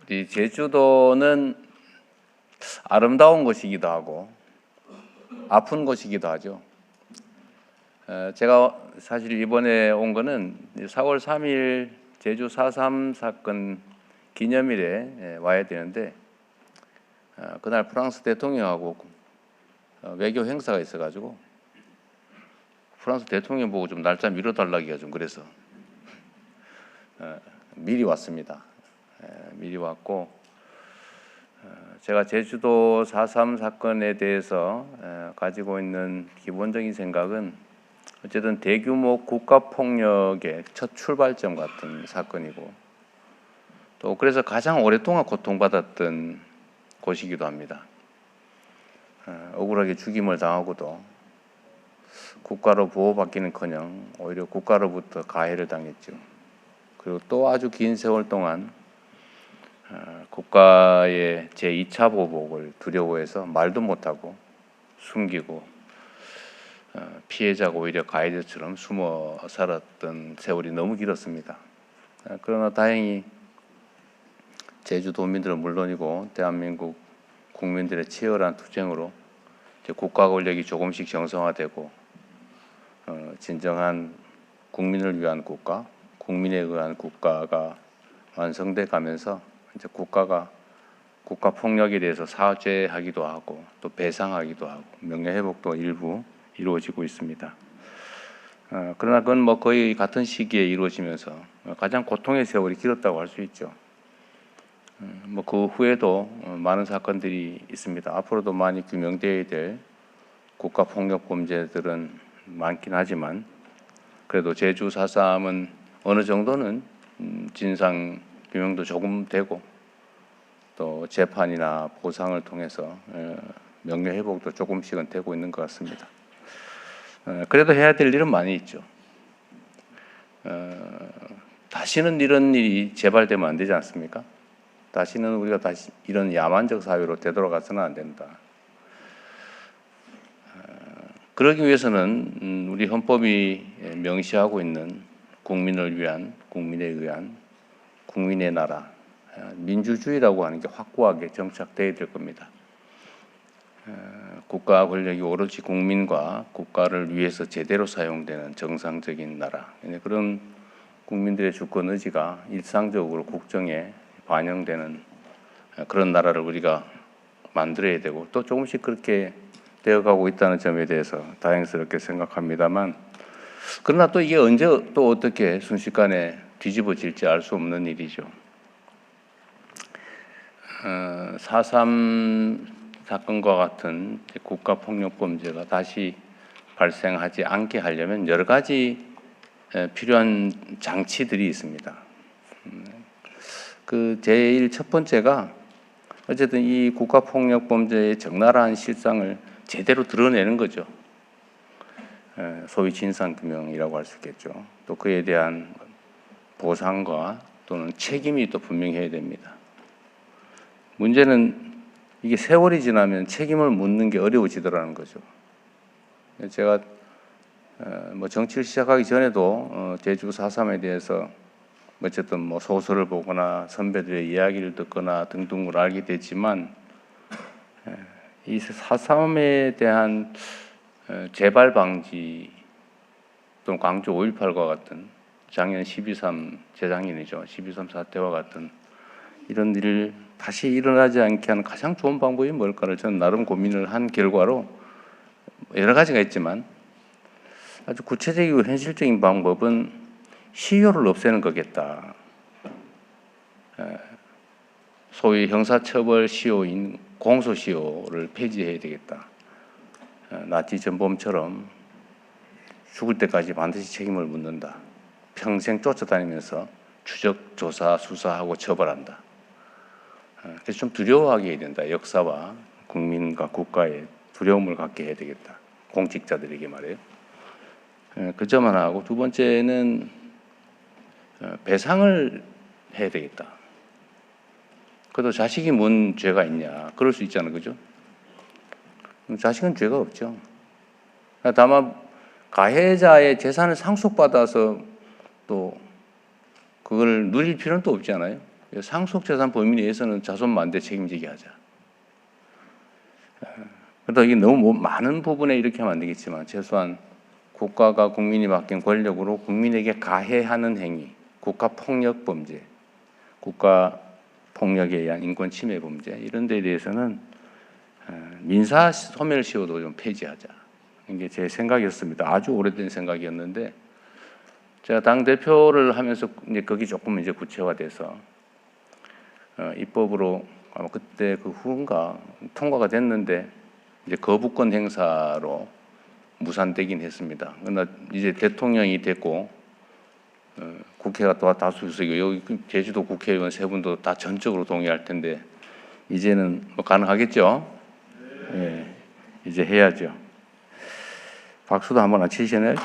우리 제주도는 아름다운 곳이기도 하고 아픈 곳이기도 하죠. 제가 사실 이번에 온 거는 4월 3일 제주 4.3 사건 기념일에 와야 되는데 그날 프랑스 대통령하고 외교 행사가 있어가지고 프랑스 대통령 보고 좀 날짜 미뤄달라기가 좀 그래서 미리 왔습니다. 미리 왔고 제가 제주도 4.3 사건에 대해서 가지고 있는 기본적인 생각은 어쨌든 대규모 국가폭력의 첫 출발점 같은 사건이고 또 그래서 가장 오랫동안 고통받았던 곳이기도 합니다. 억울하게 죽임을 당하고도 국가로 보호받기는커녕 오히려 국가로부터 가해를 당했죠. 그리고 또 아주 긴 세월 동안 국가의 제2차 보복을 두려워해서 말도 못하고 숨기고 피해자가 오히려 가해자처럼 숨어 살았던 세월이 너무 길었습니다. 그러나 다행히 제주도민들은 물론이고 대한민국 국민들의 치열한 투쟁으로 국가 권력이 조금씩 정상화되고 진정한 국민을 위한 국가, 국민에 의한 국가가 완성돼 가면서 이제 국가가 국가 폭력에 대해서 사죄하기도 하고 또 배상하기도 하고 명예회복도 일부 이루어지고 있습니다. 그러나 그건 뭐 거의 같은 시기에 이루어지면서 가장 고통의 세월이 길었다고 할 수 있죠. 뭐 그 후에도 많은 사건들이 있습니다. 앞으로도 많이 규명되어야 될 국가 폭력 범죄들은 많긴 하지만 그래도 제주 4.3은 어느 정도는 진상 규명도 조금 되고 또 재판이나 보상을 통해서 명예회복도 조금씩은 되고 있는 것 같습니다. 그래도 해야 될 일은 많이 있죠. 다시는 이런 일이 재발되면 안 되지 않습니까? 다시는 우리가 다시 이런 야만적 사회로 되돌아가서는 안 된다. 그러기 위해서는 우리 헌법이 명시하고 있는 국민을 위한, 국민에 의한, 국민의 나라, 민주주의라고 하는 게 확고하게 정착되어야 될 겁니다. 국가 권력이 오로지 국민과 국가를 위해서 제대로 사용되는 정상적인 나라, 그런 국민들의 주권 의지가 일상적으로 국정에 반영되는 그런 나라를 우리가 만들어야 되고 또 조금씩 그렇게 되어가고 있다는 점에 대해서 다행스럽게 생각합니다만 그러나 또 이게 언제 또 어떻게 순식간에 뒤집어질지 알 수 없는 일이죠. 4.3 사건과 같은 국가폭력범죄가 다시 발생하지 않게 하려면 여러 가지 필요한 장치들이 있습니다. 그 제일 첫 번째가 어쨌든 이 국가폭력범죄의 적나라한 실상을 제대로 드러내는 거죠. 소위 진상규명이라고 할 수 있겠죠. 또 그에 대한 보상과 또는 책임이 또 분명해야 됩니다. 문제는 이게 세월이 지나면 책임을 묻는 게 어려워지더라는 거죠. 제가 뭐 정치를 시작하기 전에도 제주 4.3에 대해서 어쨌든 뭐 소설을 보거나 선배들의 이야기를 듣거나 등등을 알게 됐지만 이 4.3에 대한 재발 방지 또는 광주 5.18과 같은 작년 12.3 재작년이죠. 12.3 사태와 같은 이런 일을 다시 일어나지 않게 하는 가장 좋은 방법이 뭘까를 저는 나름 고민을 한 결과로 여러 가지가 있지만 아주 구체적이고 현실적인 방법은 시효를 없애는 거겠다. 소위 형사처벌 시효인 공소시효를 폐지해야 되겠다. 나치 전범처럼 죽을 때까지 반드시 책임을 묻는다. 평생 쫓아다니면서 추적, 조사, 수사하고 처벌한다. 그래서 좀 두려워하게 해야 된다. 역사와 국민과 국가에 두려움을 갖게 해야 되겠다. 공직자들에게 말이에요. 그 점 하나 하고 두 번째는 배상을 해야 되겠다. 그래도 자식이 뭔 죄가 있냐. 그럴 수 있잖아요. 그죠? 자식은 죄가 없죠. 다만 가해자의 재산을 상속받아서 또 그걸 누릴 필요는 또 없잖아요. 상속재산 범위 내에서는 자손만대 책임지게 하자. 그러다 이게 너무 많은 부분에 이렇게 하면 안 되겠지만 최소한 국가가 국민이 맡긴 권력으로 국민에게 가해하는 행위, 국가폭력 범죄, 국가폭력에 의한 인권 침해 범죄 이런 데에 대해서는 민사 소멸시효도 좀 폐지하자. 이게 제 생각이었습니다. 아주 오래된 생각이었는데 제가 당 대표를 하면서 이제 거기 조금 이제 구체화돼서 입법으로 아마 그때 그 후인가 통과가 됐는데 이제 거부권 행사로 무산되긴 했습니다. 그러나 이제 대통령이 됐고 국회가 또 다수의석이고 여기 제주도 국회의원 세 분도 다 전적으로 동의할 텐데 이제는 뭐 가능하겠죠? 예, 이제 해야죠. 박수도 한번 안 치시나요?